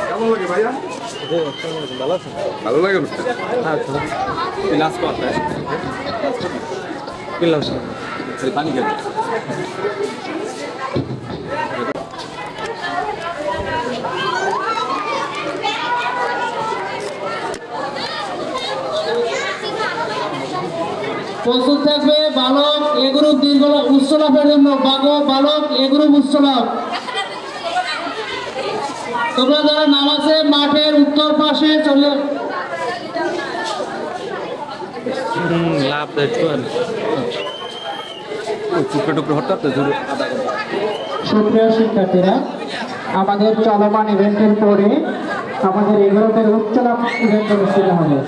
কেমন লাগে ভাইয়া? ভালো লাগে ক্লাস করতে ক্লাস পানি খেতে প্রস্তুত থাকবে বালক এ গ্রুপ দীর্ঘ উচ্চ লাভের জন্য বালক এ গ্রুপ উচ্চ লাভ। তোমরা যারা নামাজে মাঠের উত্তর পাশে চলে লাভ দেখুন সুপ্রিয় শিক্ষার্থীরা, আমাদের চলমান ইভেন্টের পরে আমাদের এগারোটের উচ্চ লাভ ইভেন্ট অনুষ্ঠিত হবে।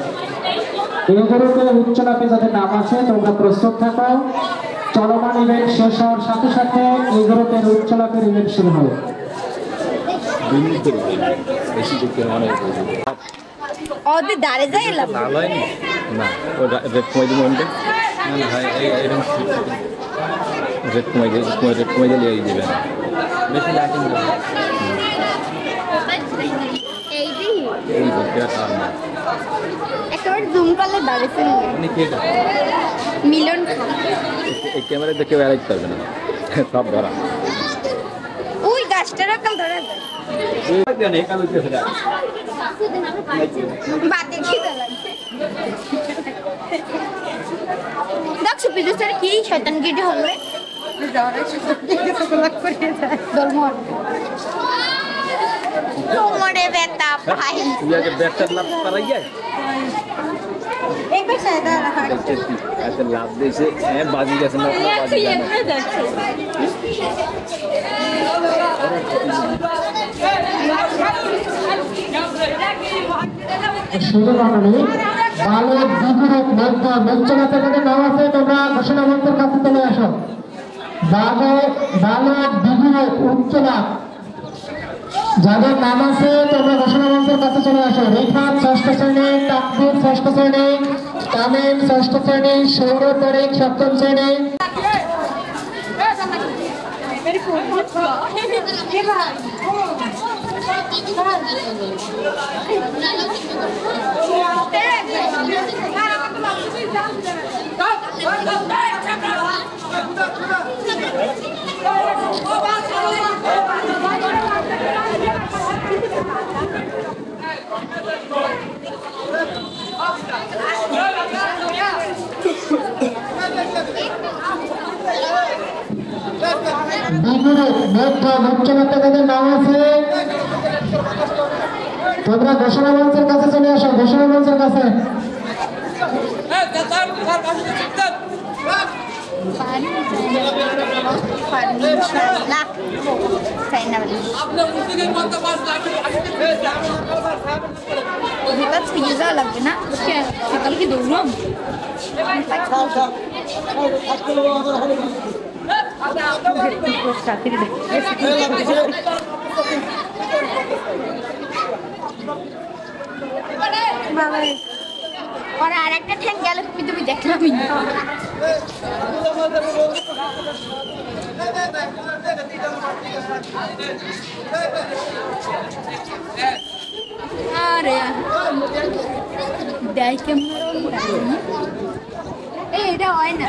এগারোটের উচ্চ লাভে যাদের নাম আছে তোমরা প্রস্তুত থাকো। চলমান ইভেন্ট শেষ হওয়ার সাথে সাথে এগারোটের উচ্চ লাভের ইভেন্ট শুরু হবে। দাঁড়ে যায় ভালো হয়নি না রেট কমাই দিব না ভাই এরকম রেট কমাই দিলে এই দেবে বেশি লাইটিং একেবারে জুম করলে দাঁড়িয়েছে মিলন এই ক্যামেরা দেখে বেড়াইতে পারবে না সব ধরা ওই গাছটার কাল ধরা যায় দেখছো পিজুস্টার কি শয়তান গিটে হলে কোমরে ব্যথা ভাই লাভ দিয়েছে বাজি গেছে না বালক বিগ্রহ মঞ্চনাতে নাম আছে, তোমরা ঘোষণা মঞ্চের কাছে চলে আসো। বালক বিগ্রহ উচ্চ লাভ যাদের নাম আছে তোমরা ঘোষণা মঞ্চের কাছে চলে আসো। রিফাত ষষ্ঠ শ্রেণী, তাকবীর ষষ্ঠ শ্রেণী, তামিম ষষ্ঠ শ্রেণী, সৌর তরিক সপ্তম শ্রেণী। নাম আছে তোমরা ঘোষণা মঞ্চের কাছে চলে আসো। ঘোষণা মঞ্চের কাছে লাগবে না সকাল কি দৌড়লাম আর একটা ঠ্যাং গেল তুমি দেখলাম আরে দেখ কেমন এটা হয় না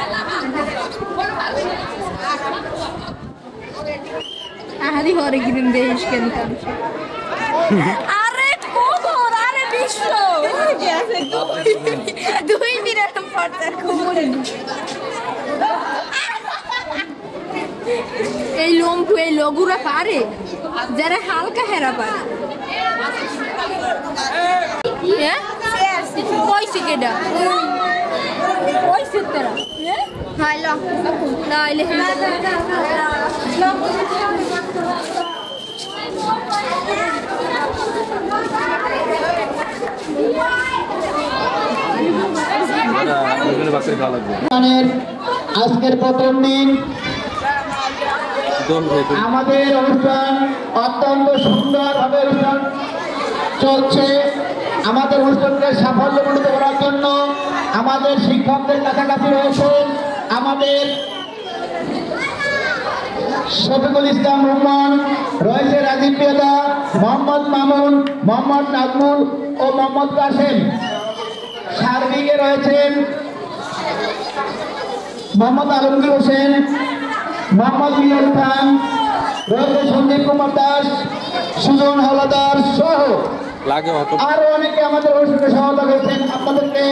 আহারি ঘরে কিনে দেশ কেন আরে খবর আরে বিশ্ব 2 মিনিট পর তার খবর এই লম্পু এই লগুরা পারে যারা হালকা হেরা পারে পয়সা কেডা পয়সা তারা হ্যালো না এলে আজকের প্রথম দিন আমাদের অনুষ্ঠান অত্যন্ত সুন্দরভাবে অনুষ্ঠান চলছে। আমাদের অনুষ্ঠানকে সাফল্যমণ্ডিত করার জন্য আমাদের শিক্ষকদের কাছাকাছি রয়েছেন আমাদের শফিকুল ইসলাম রহমান, রয়েছে রাজীব পেদা, মোহাম্মদ মামুন, মোহাম্মদ নাজমুল ও মোহাম্মদ কাসেম। সার্বিকে রয়েছেন মোহাম্মদ আলমগীর হোসেন, মোহাম্মদ মিলন খান, রয়েছে সন্দীপ কুমার দাস, সুজন হাওলাদার সহ আরো অনেকে আমাদের অনুষ্ঠানে সহায়তা করেছেন। আপনাদেরকে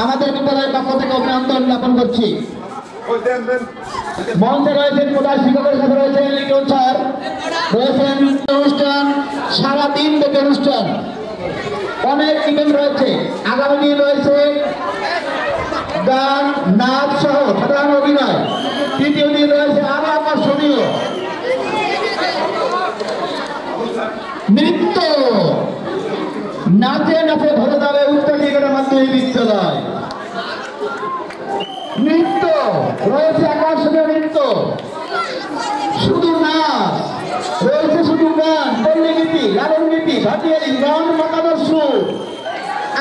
আমাদের বিদ্যালয়ের পক্ষ থেকে অভিনন্দন জ্ঞাপন করছি। মঞ্চে রয়েছেন প্রধান শিক্ষকের সাথে রয়েছেন লিটন স্যার, রয়েছেন অনুষ্ঠান সারাদিন ব্যাপী অনুষ্ঠান, অনেক ইভেন্ট রয়েছে। আগামী দিন রয়েছে গান, নাচ সহ সাধারণ অভিনয়। তৃতীয় দিন রয়েছে আরো আকর্ষণীয় নৃত্য। নাচে নাচে ভরে যাবে উত্তরীয় মাধ্যমিক বিদ্যালয়। নৃত্য রয়েছে, আকর্ষণীয় নৃত্য, শুধু নাচ রয়েছে, শুধু গান, পল্লীগীতি, লালনগীতি, ভাটিয়ালি, গান, মতাদর্শ।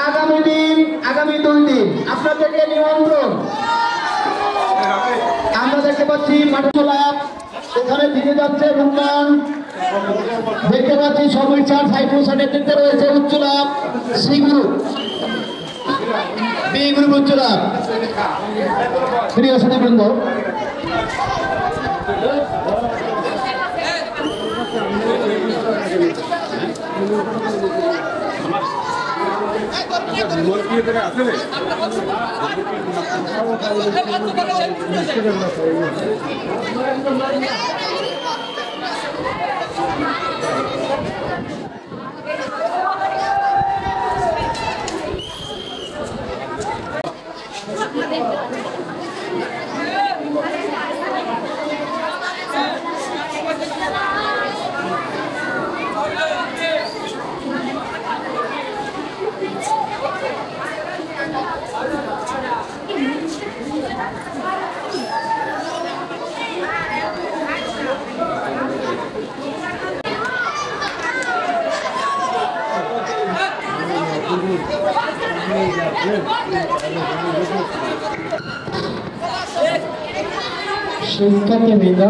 আগামী দিন, আগামী 2 দিন আপনাদেরকে নিমন্ত্রণ। আমরা দেখতে পাচ্ছি মাঠলাপ, এখানে দিকে যাচ্ছে রুম্মান, দেখতে পাচ্ছি সমীর স্যার, সাইফুল স্যার নেতৃত্বে রয়েছে উচ্চলাপ, সি গ্রুপ, বি গ্রুপ উচ্চলাপ। প্রিয় সাথীবৃন্দ, শিক্ষার্থীবৃন্দ,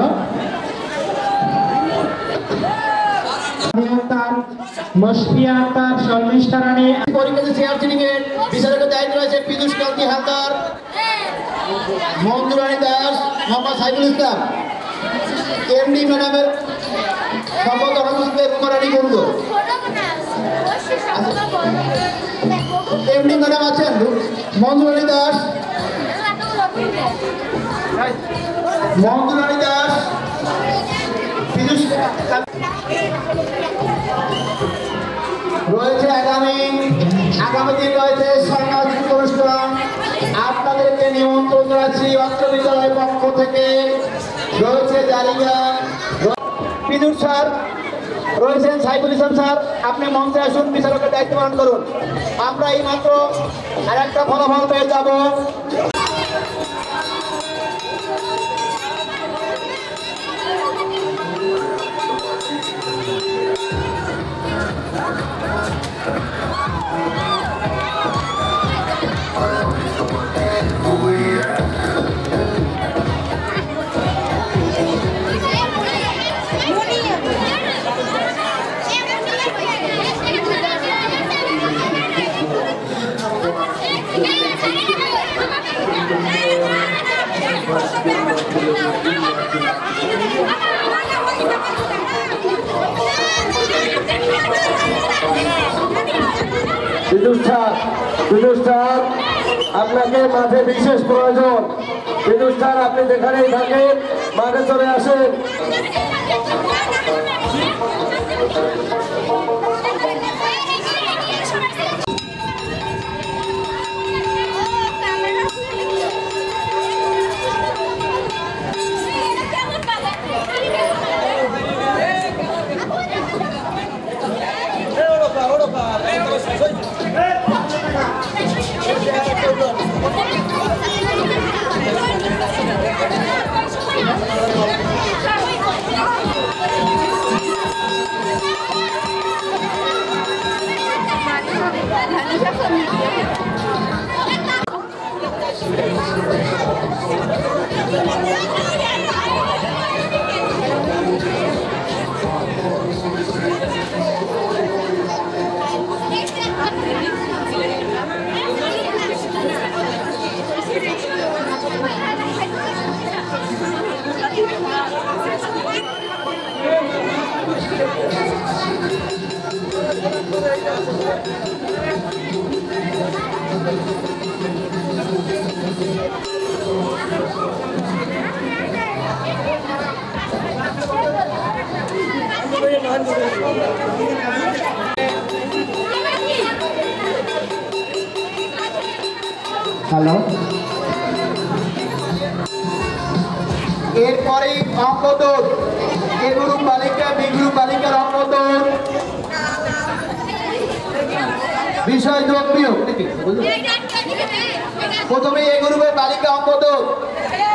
মশফিয়া আক্তার, শর্মিষ্ঠা রানী, পরীক্ষাতে চেয়ার সিটিংয়ের বিচারকের দায়িত্ব রয়েছে পীযূষ কান্তি হালদার, মঞ্জুরানী দাস, মোহাম্মদ সাইফুল ইসলাম। এমডি ম্যাডামের সম্পদ অনুষ্ঠিত কুমারানী বন্ধু, এমডি ম্যাডাম আছেন মঞ্জুরানী দাস, মঞ্জুরানী দাস, রয়েছে আগামী দিন রয়েছে সাংস্কৃতিক অনুষ্ঠান। আপনাদেরকে নিমন্ত্রণ জানাচ্ছি অত্র বিদ্যালয়ের পক্ষ থেকে। রয়েছে জালিয়া, পীযূষ স্যার, রয়েছেন সাইফুল ইসলাম স্যার। আপনি মঞ্চে আসুন, বিচারকের দায়িত্ব পালন করুন। আমরা এই মাত্র আর একটা ফলাফল পেয়ে যাব। পীযূষ স্যার, আপনাকে মাঠে বিশেষ প্রয়োজন। পীযূষ স্যার, আপনি যেখানেই থাকেন মাঠে চলে আসেন। হ্যালো, এরপরে অঙ্কদৌড়, এ গ্রুপ বালিকা বি গ্রুপ বালিকার অঙ্কদৌড়, বিষয় যোগ বিয়োগ। প্রথমে এ গ্রুপের বালিকা অঙ্কদৌড়,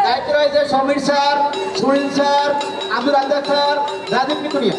দায়িত্ব রয়েছে Samir sir, Sunil sir, Abdul Razzak sir, Rajib Kitunia.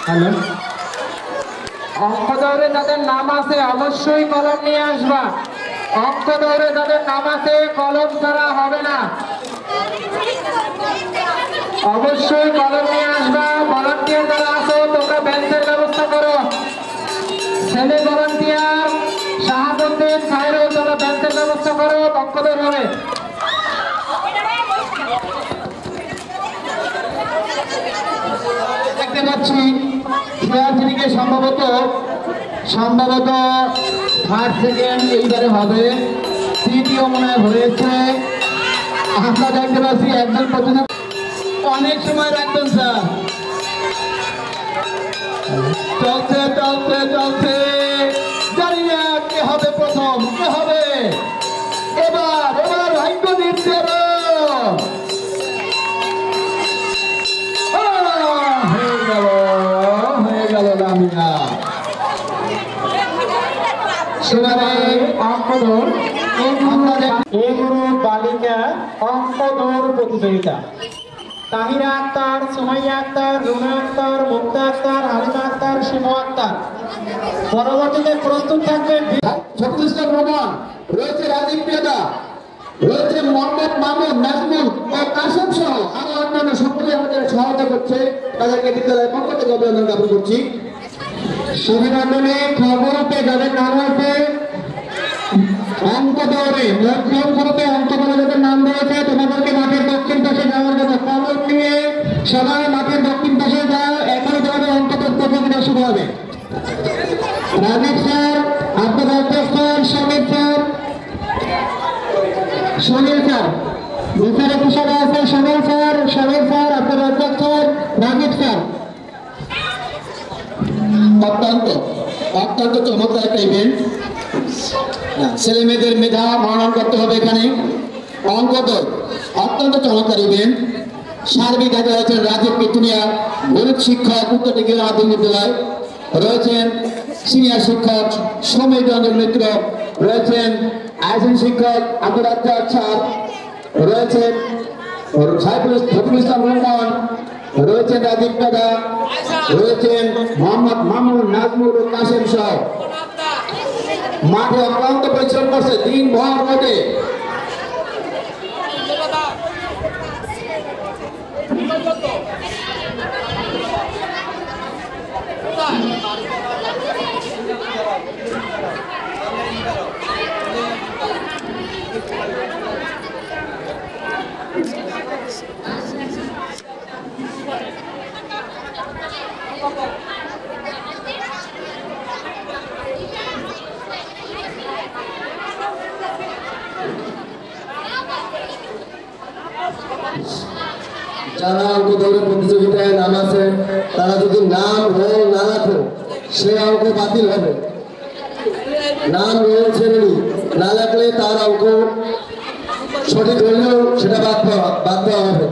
Hello, অঙ্ক দৌড়ে যাদের নাম আছে অবশ্যই কলম নিয়ে আসবা। অঙ্ক দৌড়ে যাদের নাম আছে কলম ছাড়া হবে না, অবশ্যই কলম নিয়ে আসবা। ভলান্টিয়ার যারা আছো তোমরা বেঞ্চের ব্যবস্থা করো। ছেলে ভলান্টিয়ার শাহাবুদ্দিন, খায়রুল, তোমরা বেঞ্চের ব্যবস্থা করো, অঙ্ক দৌড় হবে। দেখতে পাচ্ছি খেয়ালটিকে সম্ভবত থার্ড সেকেন্ড এইবারে হবে, তৃতীয় মনে হয়েছে। আমরা দেখতে পাচ্ছি একজন প্রতিযোগী অনেক সময় রাখবেন স্যার। চলছে চলছে চলছে, জানি না কে হবে প্রথম, কে হবে এবার। এবার ভাগ্য দিচ্ছে হয়ে গেল লামিয়া। সেবারে অঙ্কদৌড়, এ গ্রুপ বালিকা অঙ্কদৌড় প্রতিযোগিতা। তাহিরা আক্তার, সুমাইয়া আক্তার, রুনা আক্তার, মুক্তা আক্তার, হালিমা আক্তার, শিমু আক্তার। পরবর্তীতে প্রস্তুত থাকবে শফিকুল ইসলাম রহমান, রয়েছে রাজীব পেদা, রয়েছে মোহাম্মদ মামুন, নাজমুল ও কাসেম সহ আরো অন্যান্য সকলে আমাদের সহায়তা করছে। তাদেরকে বিদ্যালয়ের পক্ষ থেকে অভিনন্দন জ্ঞাপন করছি। অভিনন্দনে খবরতে যাদের নাম আছে অঙ্ক দৌড়ে, মোট গ্রুপে অঙ্ক দৌড়ে যাদের নাম রয়েছে তোমাদেরকে মাঠের দক্ষিণ পাশে যাওয়ার জন্য কলম নিয়ে সবাই মাঠের দক্ষিণ পাশে যাও। এখন যাবে অঙ্ক দৌড় প্রতিযোগিতা শুরু হবে। Rajib sir, Abdul Razzak sir, Samir sir, Sunil sir, বিচারক হিসাবে আছে Samir sir, Abdul Razzak sir, Rajib sir. অত্যন্ত চমৎকার একটা ইভেন্ট। ছেলে মেয়েদের মেধা মনন করতে হবে এখানে। অঙ্কদৌড় অত্যন্ত চমৎকার ইভেন্ট। সার্বিক দায়িত্বে রয়েছেন রাজীব কিতুনিয়া, গরিব শিক্ষক, উত্তর দিকের মাধ্যমিক বিদ্যালয়। রয়েছেন সিনিয়র শিক্ষক সমীর রঞ্জন মিত্র, রয়েছেন আইসিএন শিক্ষক আব্দুল রাজ্জাক স্যার, রয়েছেন শফিকুল ইসলাম রহমান, রয়েছেন রাজীব পেদা, রয়েছেন মোহাম্মদ মামুন, নাজমুল ও কাসেম সহ মাঠে অক্লান্ত পরিশ্রম করছে দিনভর মধ্যে। যারা অঙ্ক দৌড়ে প্রতিযোগিতায় নাম আছে তারা যদি নাম রোল না রাখো সে অঙ্ক বাতিল হবে। নাম রোল ছেড়ে না রাখলে তার অঙ্ক সঠিক হলেও সেটা বাদ দেওয়া হবে।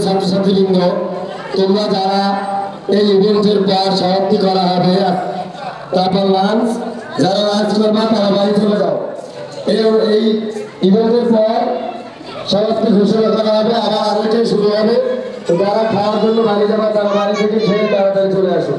ছাত্রছাত্রীবৃন্দ, তোমরা যারা এই ইভেন্টের পর সমাপ্তি করা হবে তারপর লাঞ্চ, যারা লাঞ্চ করবা তারা বাড়ি চলে যাও। এই ইভেন্টের পর সমাপ্তি ঘোষণা করা হবে, আবার আরেকটাই শুরু হবে। তো যারা খাওয়ার জন্য বাড়ি যাবা তারা বাড়ি থেকে খেয়ে তাড়াতাড়ি চলে আসো।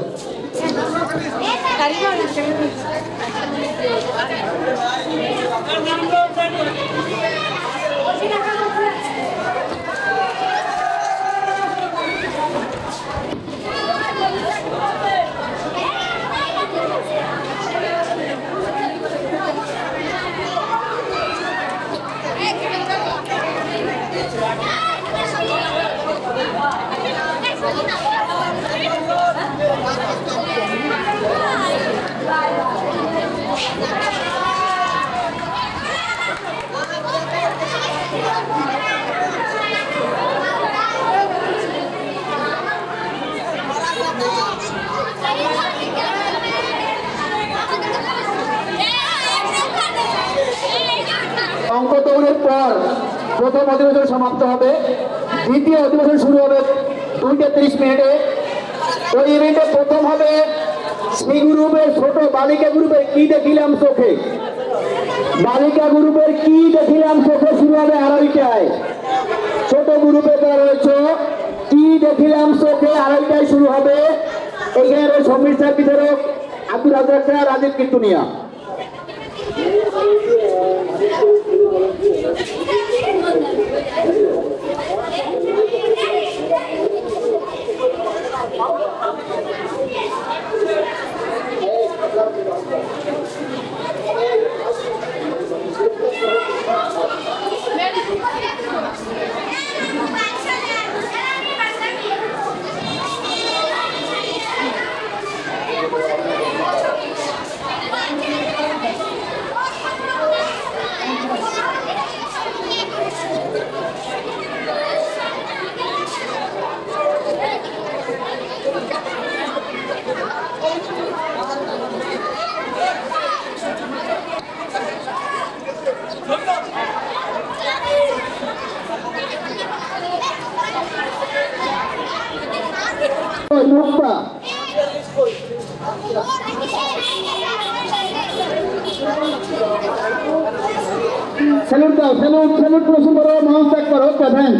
অঙ্ক দৌড়ের পর প্রথম অধিবেশন সমাপ্ত হবে, দ্বিতীয় অধিবেশন শুরু হবে 2:30 মিনিটে। ওই ইভেন্টে প্রথম হবে সি গ্রুপের ছোট বালিকা গ্রুপের কি দেখিলাম চোখে। বালিকা গ্রুপের কি দেখিলাম চোখে শুরু হবে 2:30টায়। ছোট গ্রুপে যারা রয়েছে কি দেখিলাম চোখে 2:30টায় শুরু হবে। এখানে সমীর স্যার বিধায়ক, আব্দুল রাজ্জাক স্যার, রাজীব কীর্তনিয়া। স্যালুট দাও, স্যালুট স্যালুট প্রশ্ন করো, মঞ্চ ত্যাগ করো, প্রধান।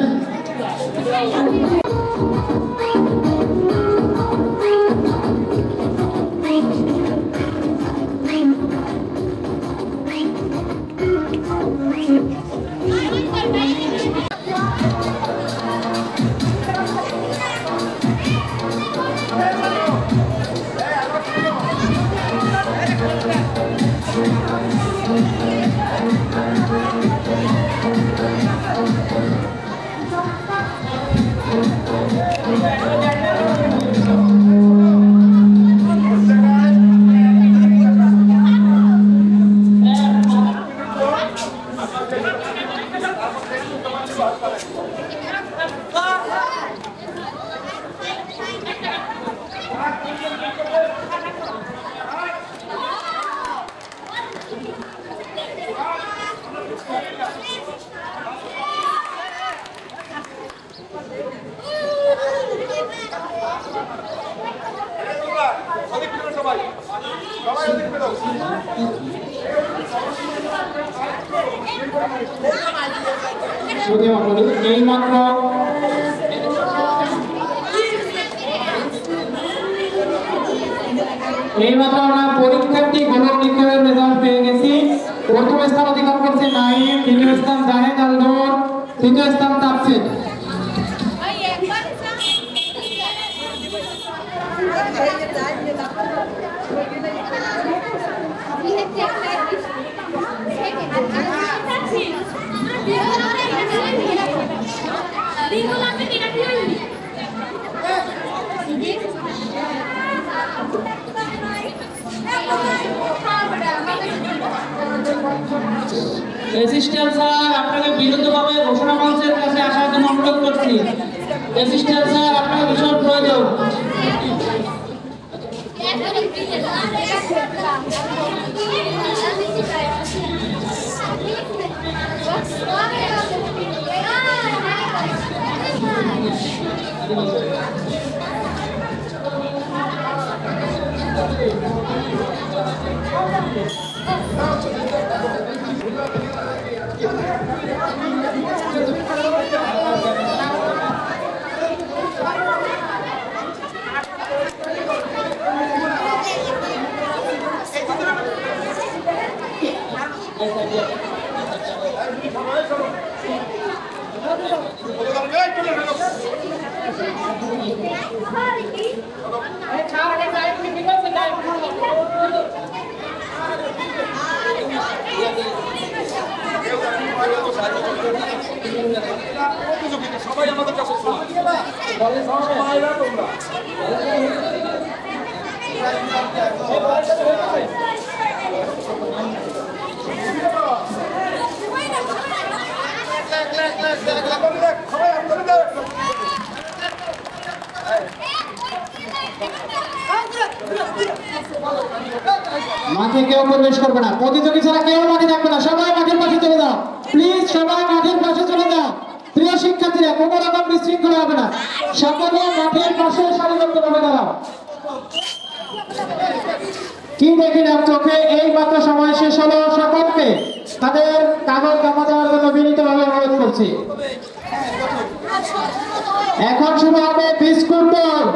এইমাত্র আমরা পরীক্ষার্থী গোলক নিক্ষেপের রেজাল্ট পেয়ে গেছি। প্রথম স্থান অধিকার করছে নাইম, দ্বিতীয় স্থান জাহেদ আলদোর, তৃতীয় স্থান তাফসির। অ্যাসিস্ট্যান্ট স্যার আপনাকে বিরুদ্ধভাবে ঘোষণা মঞ্চের কাছে আসার জন্য অনুরোধ করছি। অ্যাসিস্ট্যান্ট স্যার আপনার ভীষণ প্রয়োজন। সবাই আমাদের কাছে মাঠে কেউ প্রবেশ করবে না, প্রতিযোগী ছাড়া কেউ মাঠে থাকবে না, সবাই মাঠের পাশে চলে যাও প্লিজ, সবাই মাঠের পাশে চলে যাও। প্রিয় শিক্ষার্থীরা, কোনো রকম বিশৃঙ্খলা হবে না, সকলে মাঠের পাশে সারিবদ্ধভাবে দাঁড়াও। কি দেখিলাম চোখে, এই মাত্র সময় শেষ হলো, সকলকে তাদের কাগজ জমা দেওয়ার জন্য বিনীতভাবে অনুরোধ করছি। এখন শুরু হবে বিস্কুট দৌড়।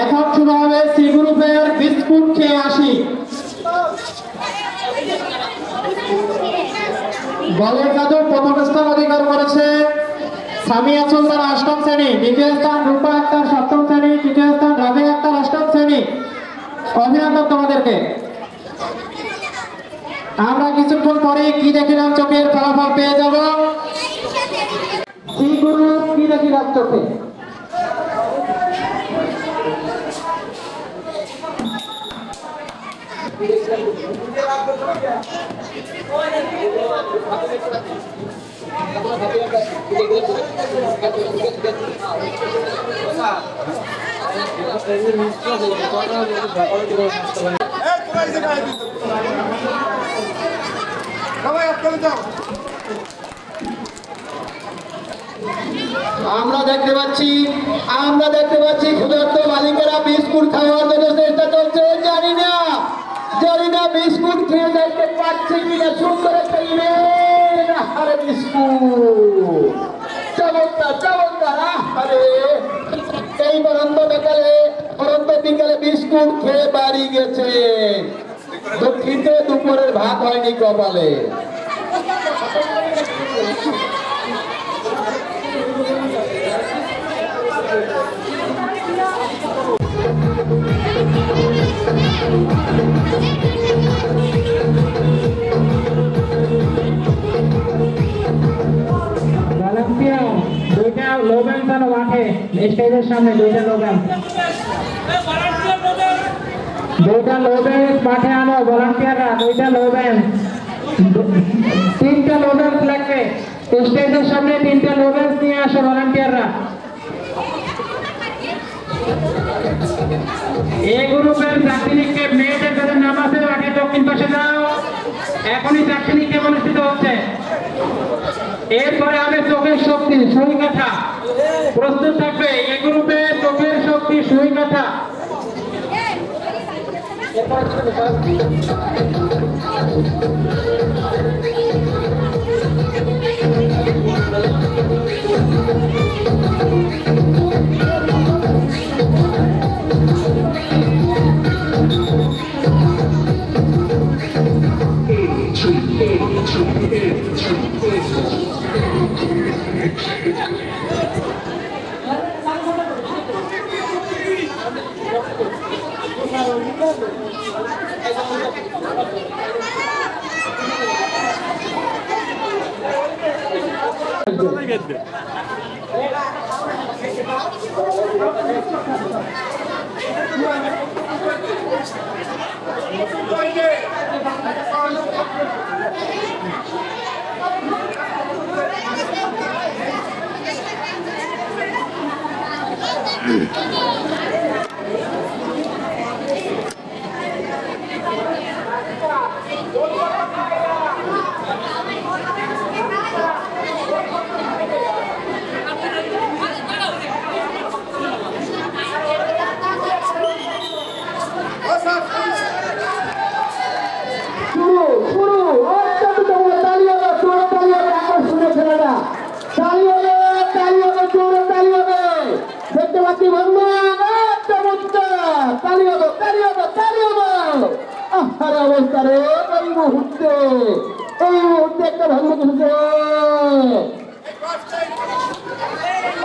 এখন শুরু হবে সি গ্রুপের বিস্কুট খেয়ে আসি। বলের জাদু প্রথম স্থান অধিকার করেছে সামিয়া সুলতান ৮ম শ্রেণী, দ্বিতীয় স্থান রূপা আক্তার ৭ম শ্রেণী, তৃতীয় স্থান রাবে আক্তার ৮ম শ্রেণী। অভিনন্দন তোমাদেরকে। আমরা কিছুক্ষণ পরে কি দেখিলাম চোখের ফলাফল পেয়ে যাব। সি গ্রুপ কি দেখিলাম চোখে, আমরা দেখতে পাচ্ছি ক্ষুধার্ত বালিকারা বিস্কুট খাওয়ার জন্য চেষ্টা চলছে। জানি না বিস্কুট খেয়ে দেখতে পাচ্ছি কিনা। সুন্দর একটা ইভেন্ট। আরে বিস্কুট চমৎকার। আরে এই পরন্ত বিকালে বিস্কুট খেয়ে বাড়ি গেছে, দক্ষিণে দুপুরের ভাত হয়নি কপালে। দুইটা লোবেন জানো মাঠে স্টেজের সামনে, দুইটা লোবেন মাঠে আনো ভলান্টিয়াররা। দুইটা লোবেন, 3টা লোবেন লাগবে স্টেজের সামনে, 3টা লোবেন নিয়ে আসো ভলান্টিয়াররা। এই গ্রুপের চাকরি নিক্ষেপ মেয়েদের যাদের নাম আছে মাঠে দক্ষিণ পাশে যাও। এখনই চাকরি নিক্ষেপ অনুষ্ঠিত হচ্ছে। এরপরে হবে চোখের শক্তি সুই কাঠা, প্রস্তুত থাকবে। এই গ্রুপে চোখের শক্তি সুই কাঠা।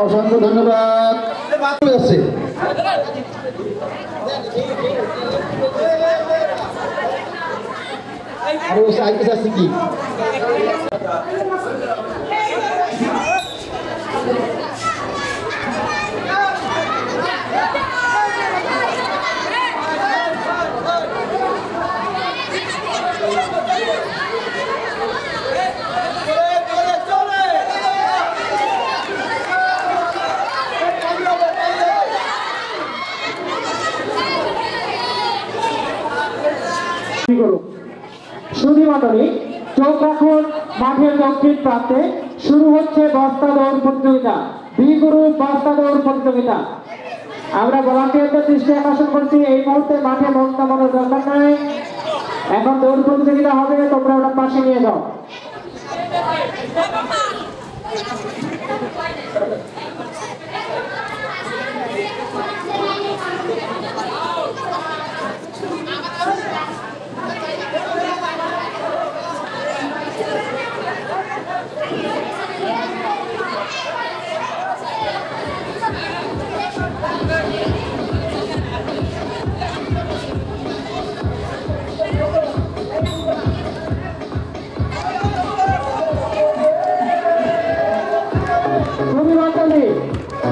অসংখ্য ধন্যবাদ। আরো সাইকেল আছে কি সুধীমণ্ডলী চোখ রাখুন মাঠের দক্ষিণ প্রান্তে শুরু হচ্ছে বস্তা দৌড় প্রতিযোগিতা। বি গ্রুপ বস্তা দৌড় প্রতিযোগিতা। আমরা ভলান্টিয়ারদের দৃষ্টি আকর্ষণ করছি, এই মুহূর্তে মাঠে মন কামানোর দরকার নাই। এখন দৌড় প্রতিযোগিতা হবে, তোমরা ওটা পাশে নিয়ে যাও।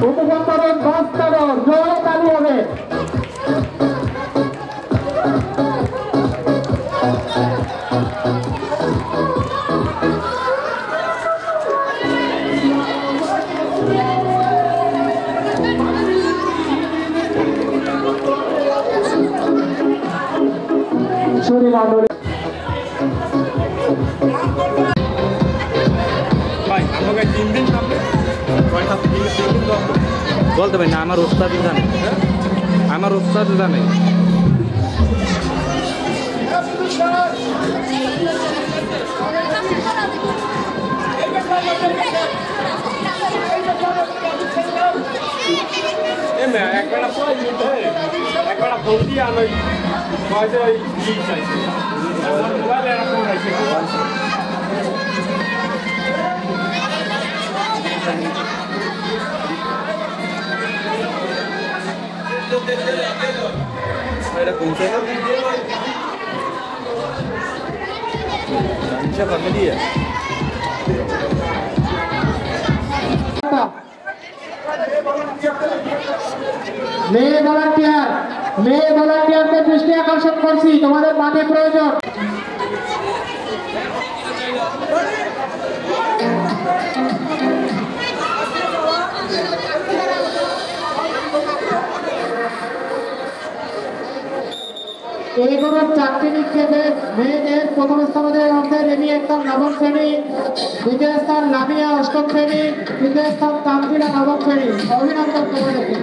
উপকরণ বাস্তবন জোরে তালি হবে। সুধীমণ্ডলী বলতে পারি না, আমার ওস্তাদ জানে, আমার ওস্তাদ জানে। একবার ফোন দিয়ে আনো এটা কোনটা ফ্যামিলি মেয়ে ভলান্টিয়ারদের দৃষ্টি আকর্ষণ করছি, তোমাদের মাঠে প্রয়োজন। এই গ্রুপ 4টি নিক্ষেপে মেয়েদের প্রথম স্থান অধিকার রেমি একদম নবম শ্রেণী, দ্বিতীয় স্থান লামিয়া অষ্টম শ্রেণী, তৃতীয় স্থান তামজিলা নবম শ্রেণী। অভিনন্দন তোমাদেরকে।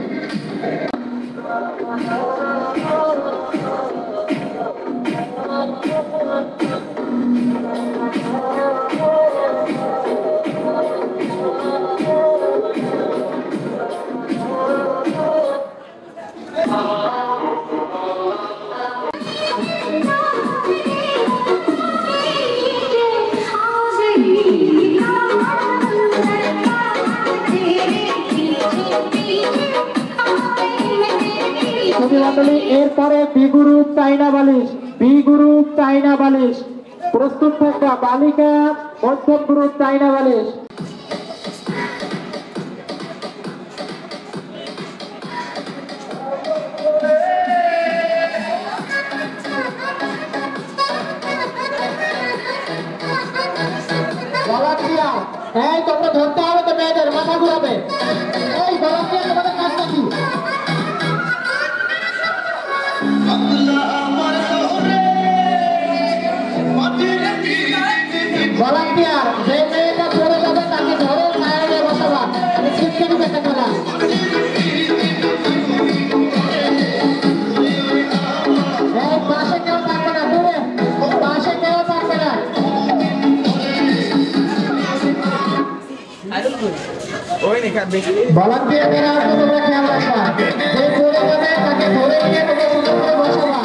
এরপরে বি গ্রুপ চাইনা বালিশ প্রস্তুত থাকা বালিকা মধ্যম গ্রুপ চাইনা বালিশ। এই তোমরা ধরতে হবে তো, মেয়েদের মাথা ঘুরাবে। এই ভলান্টিয়ার তোমাদের কাজটা কি? ভলান্টিয়ার যে মেয়েটা পড়ে যাবে তাকে ধরে সাইডে বসাবা, শিক্ষিত একটা খেলা। এই পাশে কেউ থাকবে না, দূরে পাশে কেউ থাকবে না। ভলান্টিয়ারদের আসলে তোমরা খেয়াল রাখবা, যে পড়ে যাবে তাকে ধরে নিয়ে তোমরা সুন্দর করে বসাবা।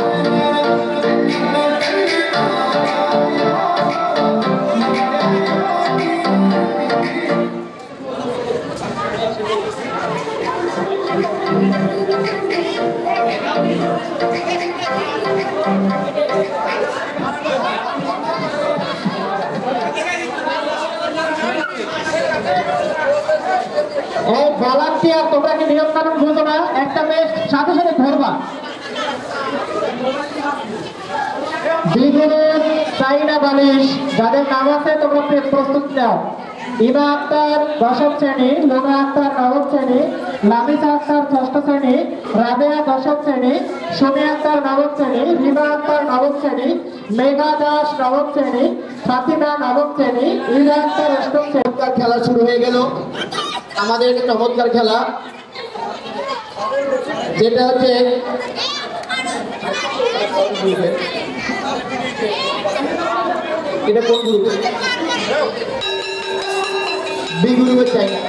এই ভলান্টিয়ার তোমরা কি নিয়ম কানুন বুঝো না? একটা মেয়ে সাথে সাথে ধরবা। বিগুরুর চাইনা বালিশ যাদের নাম আছে তোমরা প্রস্তুত নাও। ইমা আক্তার 10ম শ্রেণী, লোনা আক্তার 9ম শ্রেণী, লামিসা আক্তার 6ষ্ঠ শ্রেণী, রাবেয়া 10ম শ্রেণী, সুমি আক্তার 9ম শ্রেণী, রিমা আক্তার 9ম শ্রেণী, মেঘা দাস 9ম শ্রেণী, ফাতিমা 9ম শ্রেণী, ইরা আক্তার 8ম শ্রেণী। খেলা শুরু হয়ে গেল আমাদের চমৎকার খেলা, যেটা হচ্ছে এটা কোন গ্রুপ? বি গ্রুপের চাইনা।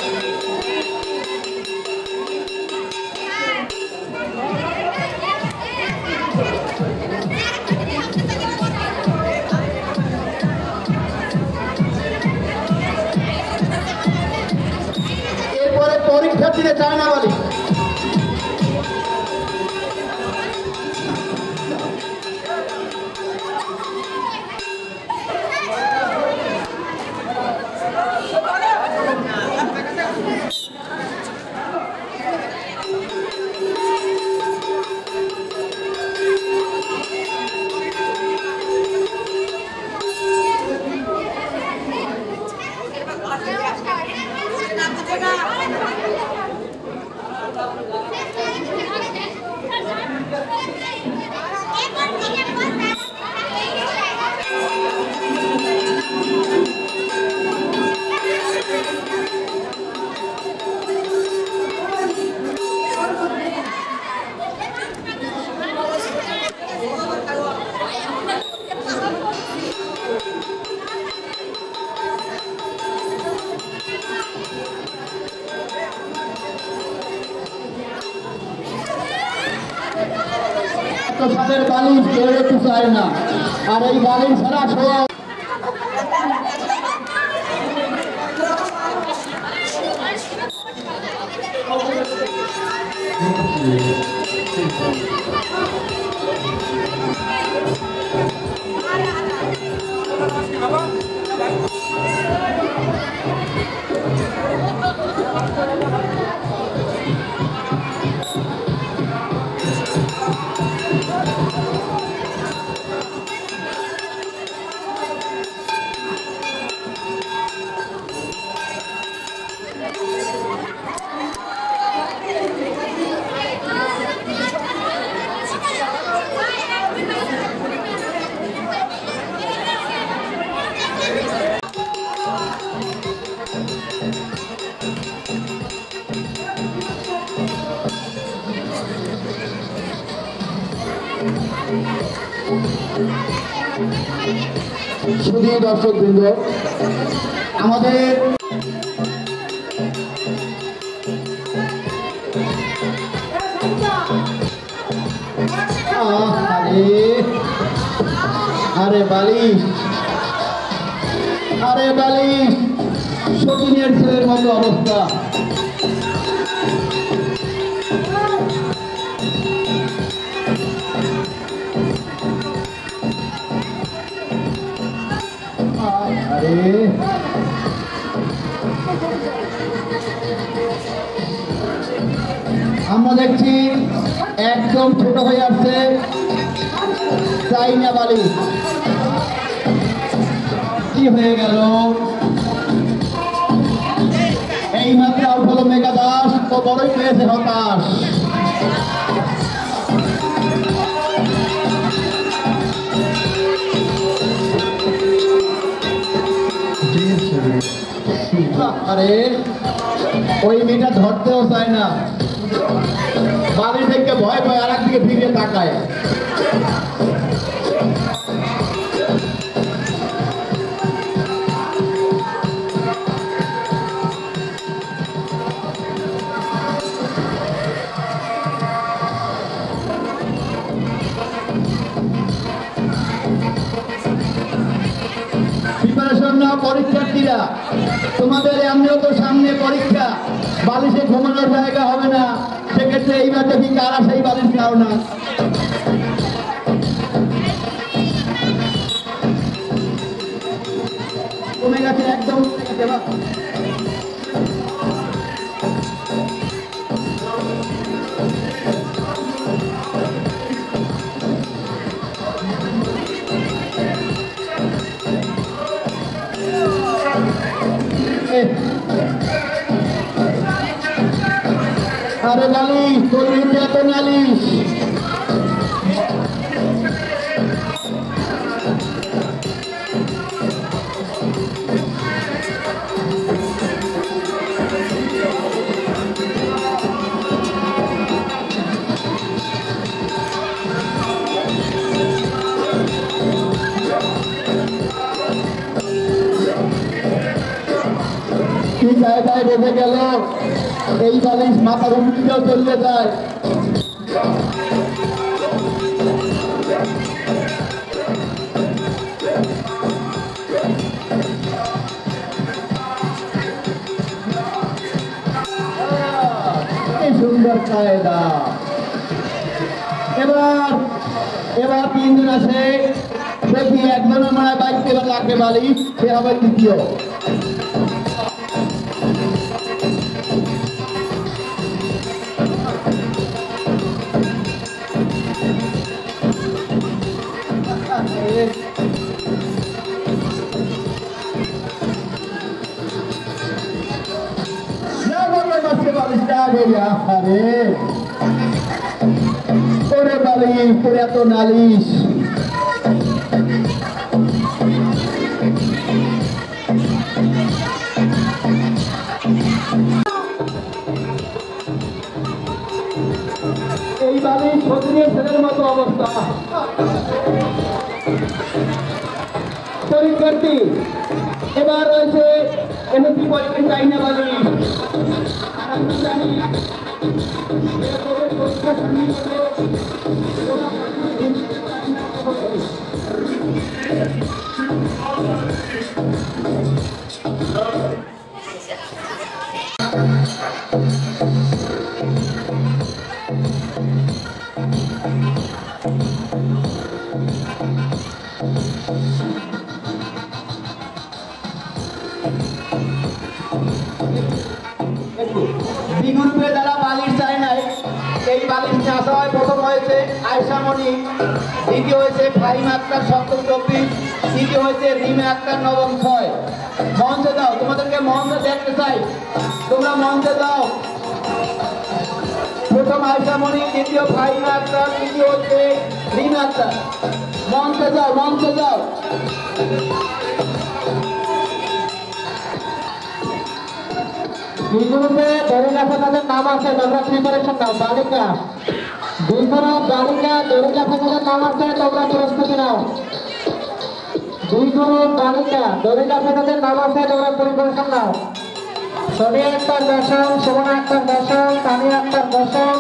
এরপরে পরীক্ষার্থীরা চায়না বালিশ। সাদের বালিশ কেউ একটু চায় না, আর এই বালিশ ছাড়া শোয়া শুধু দর্শক বৃন্দ আমাদের আরে বালিশ সতীনের ছেলের মতো অবস্থা। আমরা দেখছি একদম ছোট হয়ে আসছে চাইনা বালি। কি হয়ে গেল? এই মাত্র আউট হলো মেঘা দাস, তো বড়ই পেয়েছে হতাশ। আরে ওই মেয়েটা ধরতেও চায় না, বাড়ি থেকে ভয় ভয় আর একদিকে ফিরে তাকায়। প্রিপারেশন নাও পরীক্ষার্থীরা, তোমাদের এমনিও তো সামনে পরীক্ষা, বালিশে ঘুমানোর জায়গা হবে না, সেক্ষেত্রে এইবার দেখি কারা সেই বালিশ নাও না। কমে গেছে, একদম কমে গেছে। আরে নালিশ, তোর বিরুদ্ধে এত নালিশ। কি জায়গায় বেঁধে গেল, এই বালিশ মাথার উপরেও চলে যায়। কি সুন্দর কায়দা। এবার তিনজন আছে, দেখি একজনের মানে বাইক এবার লাগবে বালিশ, সে হবে দ্বিতীয়। ওরে বালিশ, তোর এত নালিশ। এই বালিশ সতীনের ছেলের মতো অবস্থা। পরীক্ষার্থী এবার রয়েছে এমপি পরীক্ষা চাইনা বালিশ। বি গ্রুপে যারা বালিশ চায় নাই, এই বালিশ নিয়ে আসা হয়। প্রথম হয়েছে আয়েশা মনি, দ্বিতীয় হয়েছে ফাহিমা আক্তার ৭০-২৪, তৃতীয় হয়েছে রিমা আক্তার ৯-৬। মঞ্চে দাও, তোমাদেরকে মঞ্চে দেখতে চাই, তোমরা মঞ্চে দাও। প্রথম আয়েশা মনি, দ্বিতীয় ফাহিমা আক্তার, তৃতীয় হচ্ছে রিমা আক্তার। মঞ্চে যাও, মঞ্চে যাও। দুই গ্রুপে ধরে রাখা তাদের নাম আছে, তোমরা প্রিপারেশন নাও। বালিকা দুই গ্রুপ, বালিকা ধরে রাখা তাদের নাম আছে, তোমরা প্রস্তুতি নাও। দুই গ্রুপ বালিকা দড়ি কাছে তাদের নাম আছে, তোমরা পরিবেশন নাও। সোনিয়া আক্তার দশম, সুমনা আক্তার দশম, তানিয়া আক্তার দশম,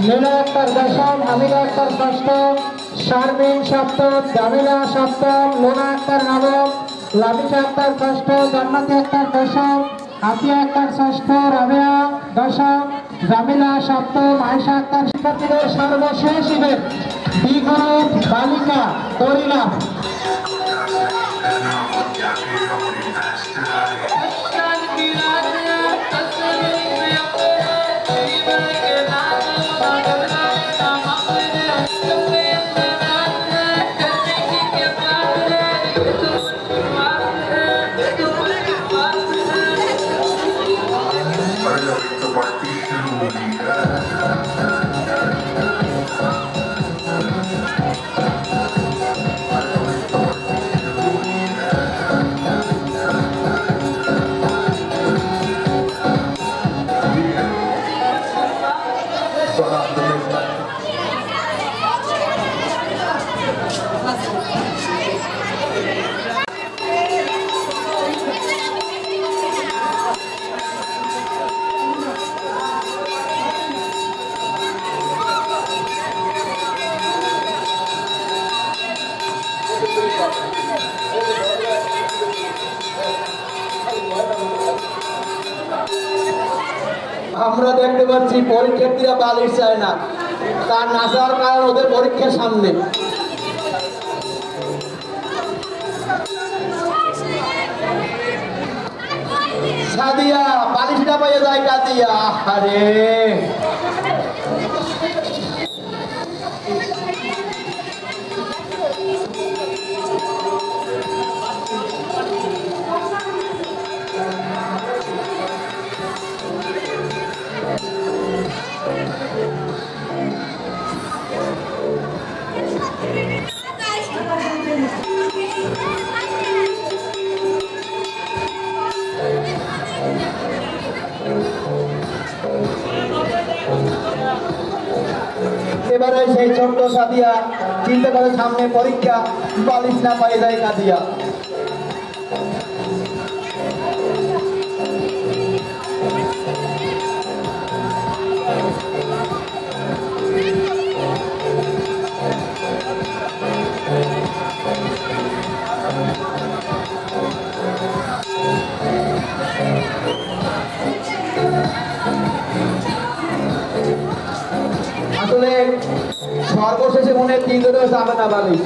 নীলা আক্তার দশম, হামিদা আক্তার ষষ্ঠ, শারমিন সপ্তম, জামিলা সপ্তম, লোনা আক্তার নবম, লাবিশা আক্তার ষষ্ঠ, জান্নাতি আক্তার দশম, আতিয়া আক্তার ষষ্ঠ, রাবেয়া দশম, জামিলা সপ্তম, আয়েশা আক্তার। শিক্ষার্থীদের সর্বশেষ ইভেন্ট বি গ্রুপ বালিকা দড়িলা। আমরা দেখতে পাচ্ছি পরীক্ষার্থীরা বালিশ চায় না, তার না চাওয়ার কারণ ওদের পরীক্ষার সামনে। সাদিয়া বালিশটা পাইয়ে যায় কাদিয়া। আরে এবারে সেই ছোট্ট সাদিয়া চিন্তা করে সামনে পরীক্ষা, বালিশ না পাইয়ে যায় কাদিয়া। আসলে সর্বশেষে মনে হয় 3 জনেও যাবে না বালিশ।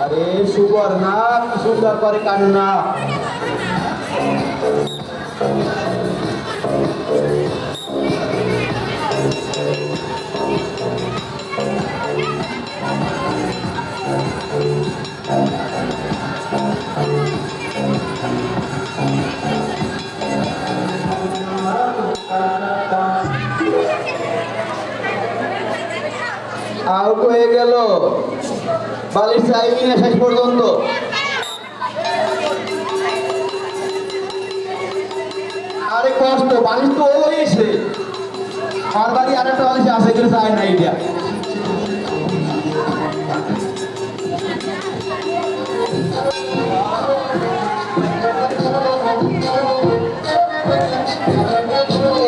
আরে সুবর্ণা কি সুন্দর করে কান্না। আউট হয়ে গেল, বালিশ চাইনি না শেষ পর্যন্ত। আরে কষ্ট, বালিশ তো হয়েছে, আর বাড়ি আরেকটা বালিশ আছে, কিন্তু চাই না এটা।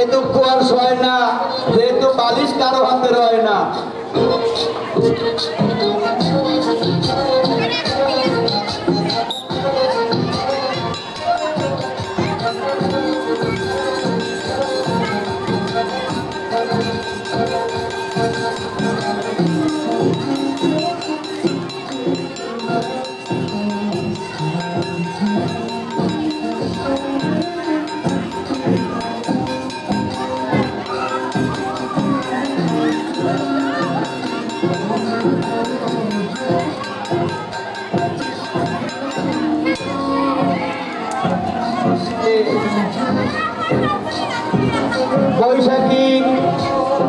এ দুঃখ আর সয় না, যেহেতু বালিশ কারো হাতে রয় না। বৈশাখী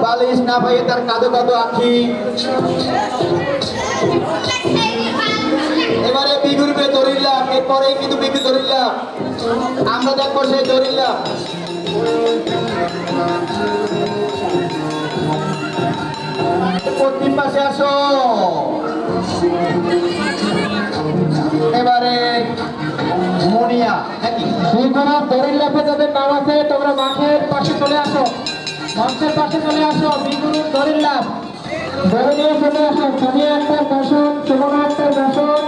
বালিশ না পাইয়ে তার কাঁদো কাঁদো আঁখি। পরেই কিন্তু বিপি দরিল্লা আমরা দেখবো সেই দরিল্লা পশ্চিম পাশে আসো এবারে মনিয়া নাকি সেইখানে দরিল্লাতে যাদের নাম আছে তোমরা মাঠের পাশে চলে আসো, মঞ্চের পাশে চলে আসো। বিগুরু দরিল্লা বড় নিয়ে চলে আসো। সামিয়া আক্তার দর্শন, সুমনা আক্তার দর্শন,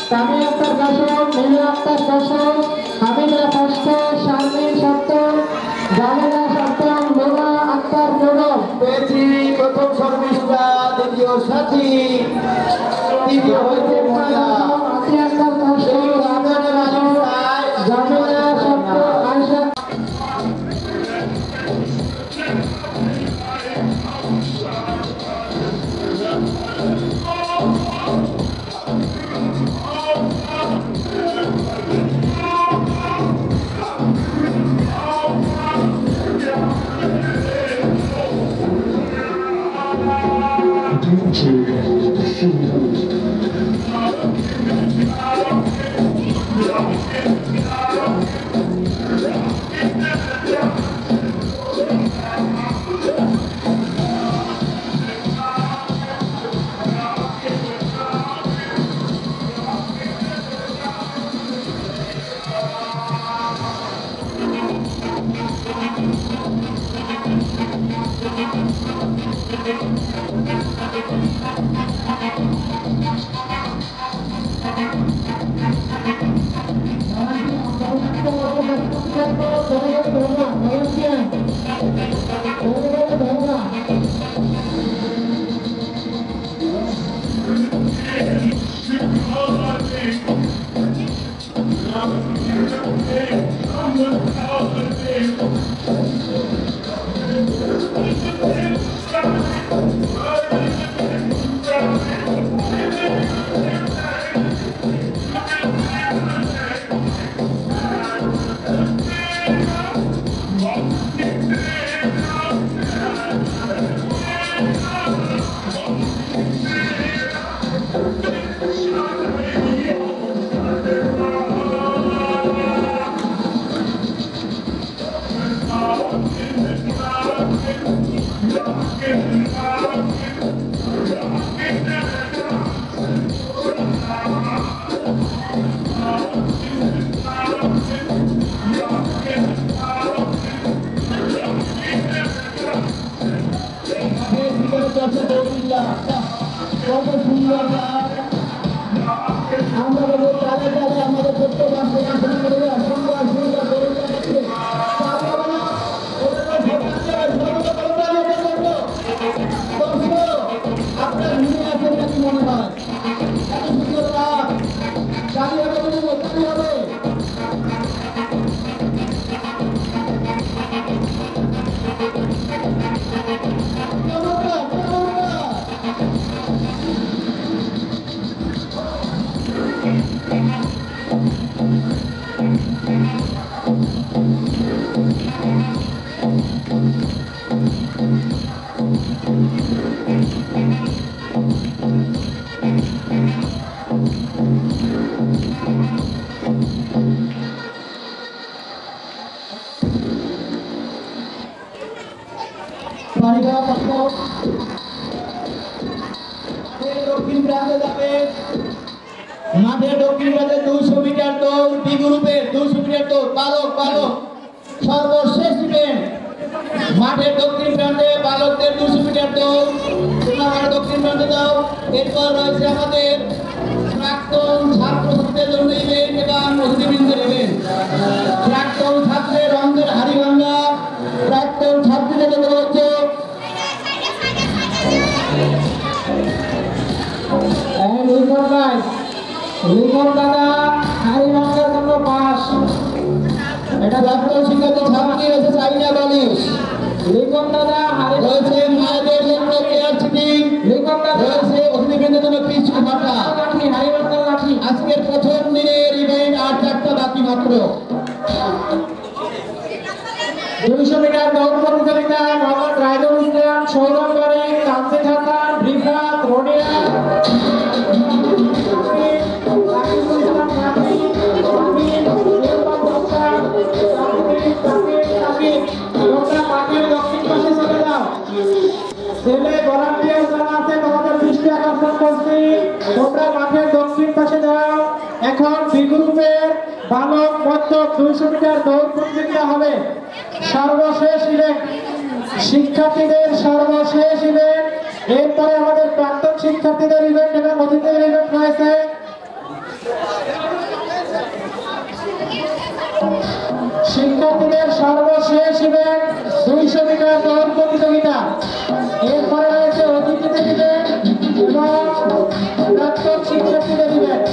সামি আক্তার দর্শন, নীলু আক্তার দর্শন, হামিদা ষষ্ঠ, শারমিন সপ্তম, জামিলা সপ্তম, লোলা আক্তার নবম। পেয়েছি প্রথম সর্বিষ্টা দ্বিতীয় সাথী তৃতীয় হয়েছে মনিয়া আশি আক্তার দর্শন, জামিলা সপ্তম, আয়শা মাঠের দক্ষিণ প্রান্তে 200 মিটার দৌড় বি গ্রুপের 200 মিটার দৌড় বালক সর্বশেষ ইভেন্ট মাঠের দক্ষিণ প্রান্তে বালকদের 200 মিটার দৌড় তোমরা মাঠের দক্ষিণ প্রান্তে দাও। এরপর রয়েছে আমাদের প্রাক্তন ছাত্রছাত্রীদের জন্য ইভেন্ট এবং অতিথিবৃন্দের ইভেন্ট। প্রাক্তন ছাত্রের রঙের হাড়িভাঙ্গা প্রাক্তন ছাত্রীদের জন্য হচ্ছে লিখন দাদা হারিভাঙ্গার জন্য পাস। এটা প্রাক্তন শিক্ষার্থী ছাত্রী রয়েছে চাইনা বালিশ। লিখন দাদা রয়েছে মায়েদের জন্য কেয়ার সিটিং। লিখন দাদা রয়েছে অতিথিবৃন্দের জন্য পিচ ভাটা। লাঠি হারিভাঙ্গার লাঠি। আজকের প্রথম দিনের ইভেন্ট আর 4টা বাকি মাত্র। 200 মিটার দৌড় প্রতিযোগিতায় মোহাম্মদ রাইদুল ইসলাম, সৌরভ বারিক, তানজিদ হাসান, রিফাত, রোনিয়া, রাকিবুল ইসলাম, মাঠের দক্ষিণ পাশে দাও। এখন বি গ্রুপের বালক মধ্যক 200 মিটার দৌড় প্রতিযোগিতা হবে। সর্বশেষ ইভেন্ট, শিক্ষার্থীদের সর্বশেষ ইভেন্ট। এরপরে আমাদের প্রাক্তন শিক্ষার্থীদের ইভেন্ট এবং অতিথিদের ইভেন্ট রয়েছে। শিক্ষার্থীদের সর্বশেষ ইভেন্ট 200 মিটার দৌড় প্রতিযোগিতা। এরপরে রয়েছে অতিথিদের ইভেন্ট এবং প্রাক্তন শিক্ষার্থীদের ইভেন্ট।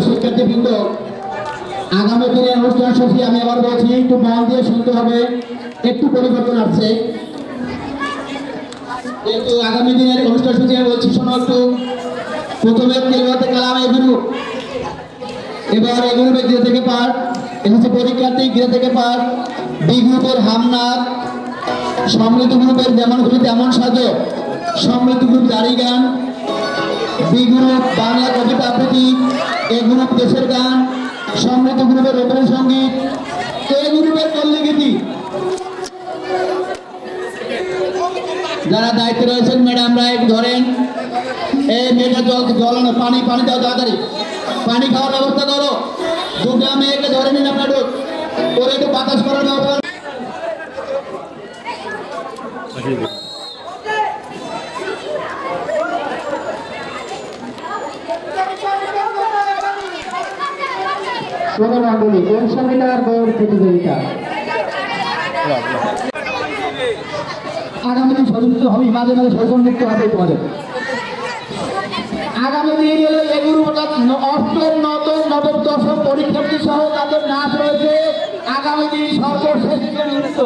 শিক্ষার্থীবৃন্দ, আগামী দিনের অনুষ্ঠান সূচি আমি আবার বলছি, একটু মন দিয়ে শুনতে হবে। একটু পরিবর্তন আসছে, কিন্তু আগামী দিনের অনুষ্ঠান সূচি আমি বলছি, শোনো একটু। প্রথমে কেলওয়াতে কালাম এ গ্রুপ, এবার এ গ্রুপে গৃহ থেকে পাঠ, এসেছে পরীক্ষার্থী গৃহ থেকে পাঠ। বি গ্রুপের হামনাথ, সমৃদ্ধ গ্রুপের যেমন খুশি তেমন সাজো, সমৃদ্ধ গ্রুপ জারি গান। বি গ্রুপ বাংলা কবিতা আবৃত্তি, এ গ্রুপ দেশের গান, সমৃদ্ধ গ্রুপের রবীন্দ্রসঙ্গীত, এ গ্রুপের পল্লীগীতি। যারা দায়িত্বে রয়েছেন ম্যাডামরা একটু ধরেন। এই মেয়েটা জল পানি দাও, তাড়াতাড়ি পানি খাওয়ার ব্যবস্থা করো। দুটা মেয়েকে ধরে নিন আপনার, ওর একটু বাতাস করার ব্যবস্থা। মন্ডলী 200 মিটার দৌড় প্রতিযোগিতা আগামী দিন সচেতন হবে, মাঝে মাঝে সচেতন দেখতে হবে তোমাদের। আগামী দিন হলো এগুলো অষ্টম, নবম, নবম, দশম পরীক্ষার্থী সহ তাদের নাচ রয়েছে। আগামী দিন সর্বশেষ নৃত্য।